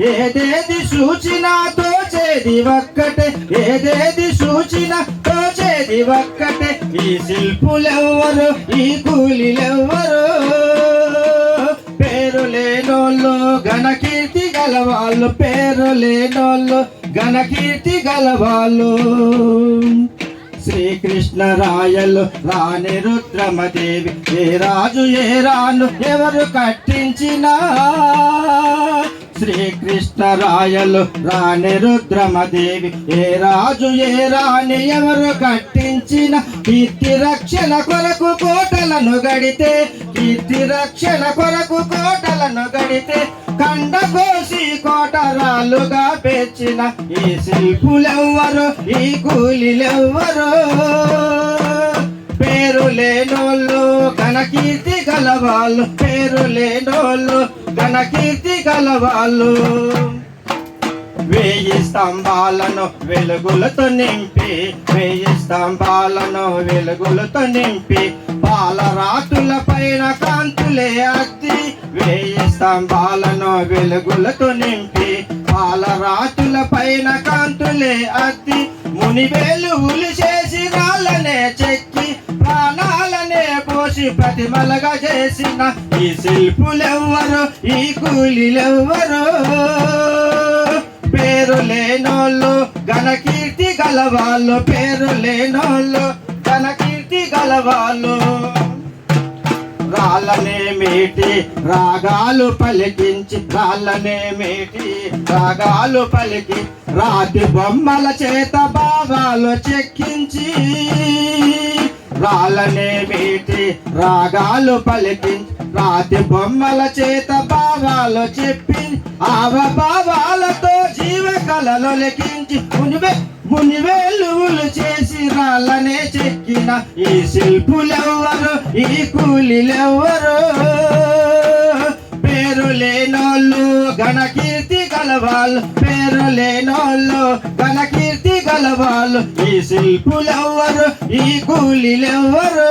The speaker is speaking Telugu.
ఏదేది సూచినా తోచేది ఒక్కటే, ఏదేది సూచినా తోచేది ఒక్కటే. ఈ శిల్పులెవ్వరు, ఈ కూలీలెవ్వరు, పేరు లేనోళ్ళు ఘనకీర్తి గలవాళ్ళు, పేరు లేనోళ్ళు ఘనకీర్తి గలవాళ్ళు. శ్రీకృష్ణ రాయలు రాణి రుద్రమదేవి, ఏ రాజు ఏ రాను ఎవరు కట్టించినా. శ్రీకృష్ణ రాయలు రాణి రుద్రమదేవి, ఏ రాజు ఏ రాణి ఎవరు కట్టించిన. కీర్తి రక్షణ కొరకు కోటలను గడితే, కీర్తి రక్షణ కొరకు కోటలను గడితే, కండకోసి కోటరాలుగా పేర్చిన. ఈ శిల్పులెవ్వరు, ఈ కూలీలెవ్వరు, పేరు లేనోళ్ళు ఘనకీర్తి గలవాళ్ళు, పేరు లేనోళ్ళు ఘనకీర్తి గలవాళ్ళు. 1000 స్తంభాలను వెలుగులతో నింపి, 1000 స్తంభాలను వెలుగులతో నింపి, పాలరాతుల పైన కాంతులే అద్ది. 1000 స్తంభాలను వెలుగులతో నింపి, పాలరాతుల పైన కాంతులే అద్ది. మునివేలువులు చేసి రాళ్ళనే చెక్కి, ప్రాణాలనే పోసి ప్రతిమలుగా చేసిన. ఈ శిల్పులెవ్వరు, ఈ కూలీలెవ్వరు, పేరు లేనోళ్ళు ఘనకీర్తి గలవాళ్ళు, పేరు లేనోళ్ళు ఘనకీర్తి గలవాళ్ళు. రాళ్ళనే మీటి రాగాలు పలికించి, రాళ్ళనే మీటి రాగాలు పలికి, రాతి బొమ్మల చేత భావాలు చెక్కించి. రాళ్ళనే మీటి రాగాలు పలికించి, రాతి బొమ్మల చేత భావాలు చెప్పి, భావాలతో జీవకళలు లెక్కించి, మునివేలువులు చేసి రాళ్ళనే చెక్కిన. ఈ శిల్పులెవ్వరు, ఈ కూలీలెవ్వరు, పేరు లేనోళ్ళు ఘనకీర్తి గలవాళ్ళు, పేరు లేనోళ్ళు ఘనకీర్తి గలవాళ్ళు. ఈ శిల్పులెవ్వరు, ఈ కూలీలెవ్వరు.